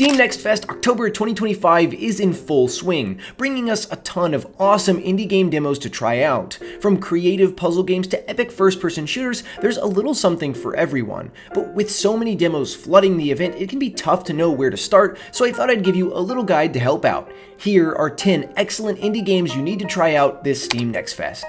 Steam Next Fest October 2025 is in full swing, bringing us a ton of awesome indie game demos to try out. From creative puzzle games to epic first-person shooters, there's a little something for everyone. But with so many demos flooding the event, it can be tough to know where to start, so I thought I'd give you a little guide to help out. Here are 10 excellent indie games you need to try out this Steam Next Fest.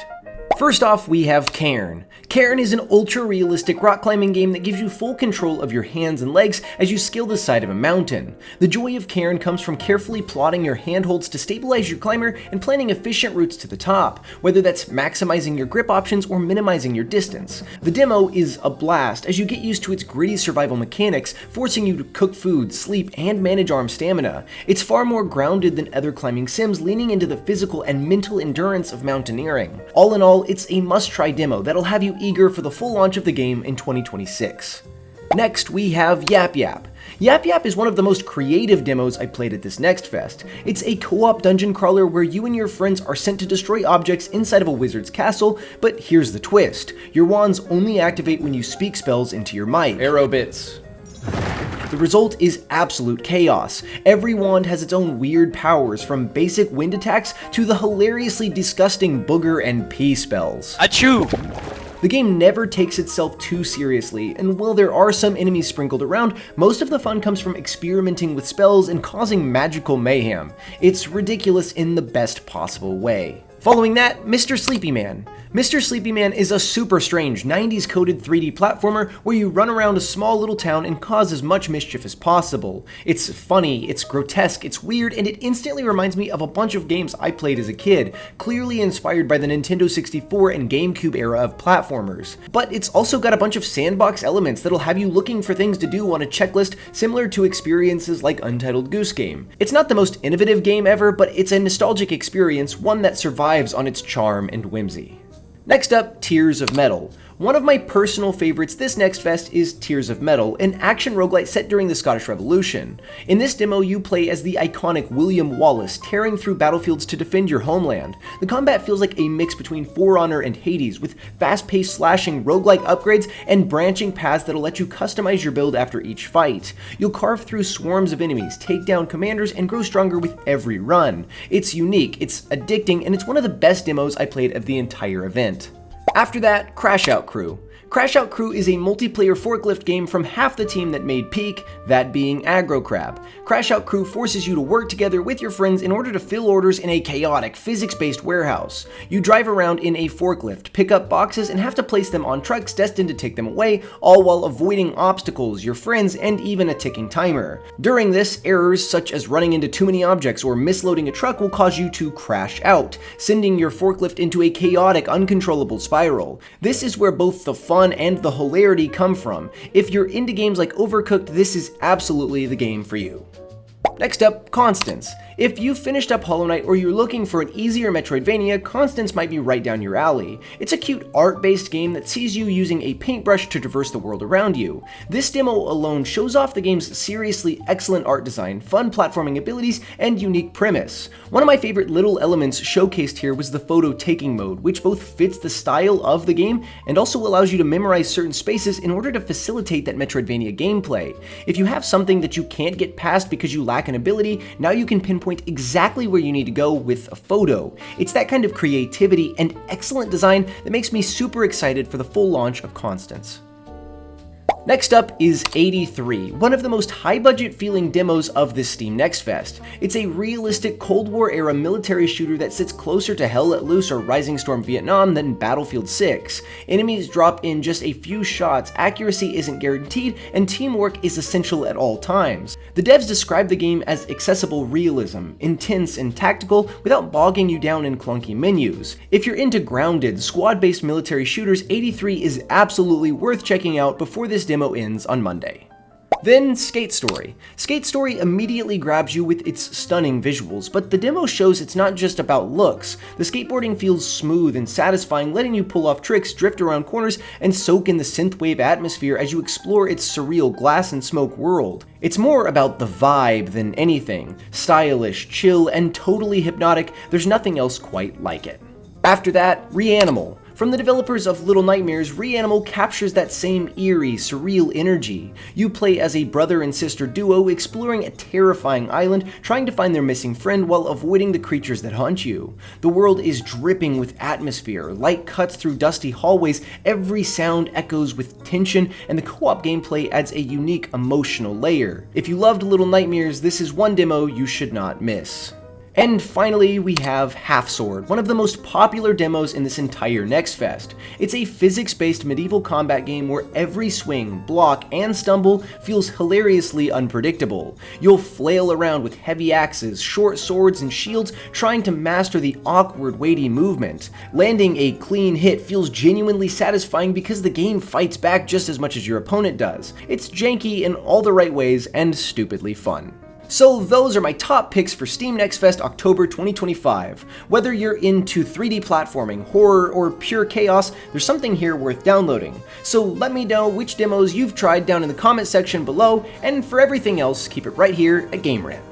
First off, we have Cairn. Cairn is an ultra-realistic rock climbing game that gives you full control of your hands and legs as you scale the side of a mountain. The joy of Cairn comes from carefully plotting your handholds to stabilize your climber and planning efficient routes to the top, whether that's maximizing your grip options or minimizing your distance. The demo is a blast as you get used to its gritty survival mechanics, forcing you to cook food, sleep, and manage arm stamina. It's far more grounded than other climbing sims, leaning into the physical and mental endurance of mountaineering. All in all, it's a must-try demo that'll have you eager for the full launch of the game in 2026. Next, we have YapYap. YapYap is one of the most creative demos I played at this Next Fest. It's a co-op dungeon crawler where you and your friends are sent to destroy objects inside of a wizard's castle, but here's the twist. Your wands only activate when you speak spells into your mic. Arrow bits. The result is absolute chaos. Every wand has its own weird powers, from basic wind attacks to the hilariously disgusting booger and pee spells. Achoo! The game never takes itself too seriously, and while there are some enemies sprinkled around, most of the fun comes from experimenting with spells and causing magical mayhem. It's ridiculous in the best possible way. Following that, Mr. Sleepy Man. Mr. Sleepy Man is a super strange 90s coded 3D platformer where you run around a small little town and cause as much mischief as possible. It's funny, it's grotesque, it's weird, and it instantly reminds me of a bunch of games I played as a kid, clearly inspired by the Nintendo 64 and GameCube era of platformers. But it's also got a bunch of sandbox elements that'll have you looking for things to do on a checklist similar to experiences like Untitled Goose Game. It's not the most innovative game ever, but it's a nostalgic experience, one that survives on its charm and whimsy. Next up, Tears of Metal. One of my personal favorites this Next Fest is Tears of Metal, an action roguelite set during the Scottish Revolution. In this demo, you play as the iconic William Wallace, tearing through battlefields to defend your homeland. The combat feels like a mix between For Honor and Hades, with fast-paced slashing roguelike upgrades and branching paths that'll let you customize your build after each fight. You'll carve through swarms of enemies, take down commanders, and grow stronger with every run. It's unique, it's addicting, and it's one of the best demos I played of the entire event. After that, Crashout Crew. Crashout Crew is a multiplayer forklift game from half the team that made Peak, that being Aggro Crab. Crashout Crew forces you to work together with your friends in order to fill orders in a chaotic, physics-based warehouse. You drive around in a forklift, pick up boxes, and have to place them on trucks destined to take them away, all while avoiding obstacles, your friends, and even a ticking timer. During this, errors such as running into too many objects or misloading a truck will cause you to crash out, sending your forklift into a chaotic, uncontrollable spiral. This is where both the fun and the hilarity come from. If you're into games like Overcooked, this is absolutely the game for you. Next up, Constance. If you've finished up Hollow Knight or you're looking for an easier Metroidvania, Constance might be right down your alley. It's a cute art-based game that sees you using a paintbrush to traverse the world around you. This demo alone shows off the game's seriously excellent art design, fun platforming abilities, and unique premise. One of my favorite little elements showcased here was the photo taking mode, which both fits the style of the game and also allows you to memorize certain spaces in order to facilitate that Metroidvania gameplay. If you have something that you can't get past because you lack an ability, now you can pinpoint exactly where you need to go with a photo. It's that kind of creativity and excellent design that makes me super excited for the full launch of Constance. Next up is 83, one of the most high-budget feeling demos of this Steam Next Fest. It's a realistic Cold War-era military shooter that sits closer to Hell Let Loose or Rising Storm Vietnam than Battlefield 6. Enemies drop in just a few shots, accuracy isn't guaranteed, and teamwork is essential at all times. The devs describe the game as accessible realism, intense and tactical without bogging you down in clunky menus. If you're into grounded, squad-based military shooters, 83 is absolutely worth checking out before this demo ends on Monday. Then, Skate Story. Skate Story immediately grabs you with its stunning visuals, but the demo shows it's not just about looks. The skateboarding feels smooth and satisfying, letting you pull off tricks, drift around corners, and soak in the synthwave atmosphere as you explore its surreal glass and smoke world. It's more about the vibe than anything. Stylish, chill, and totally hypnotic, there's nothing else quite like it. After that, REANIMAL. From the developers of Little Nightmares, REANIMAL captures that same eerie, surreal energy. You play as a brother and sister duo exploring a terrifying island, trying to find their missing friend while avoiding the creatures that haunt you. The world is dripping with atmosphere, light cuts through dusty hallways, every sound echoes with tension, and the co-op gameplay adds a unique emotional layer. If you loved Little Nightmares, this is one demo you should not miss. And finally, we have Half Sword, one of the most popular demos in this entire Next Fest. It's a physics-based medieval combat game where every swing, block, and stumble feels hilariously unpredictable. You'll flail around with heavy axes, short swords, and shields, trying to master the awkward, weighty movement. Landing a clean hit feels genuinely satisfying because the game fights back just as much as your opponent does. It's janky in all the right ways and stupidly fun. So those are my top picks for Steam Next Fest October 2025. Whether you're into 3D platforming, horror, or pure chaos, there's something here worth downloading. So let me know which demos you've tried down in the comment section below, and for everything else, keep it right here at Game Rant.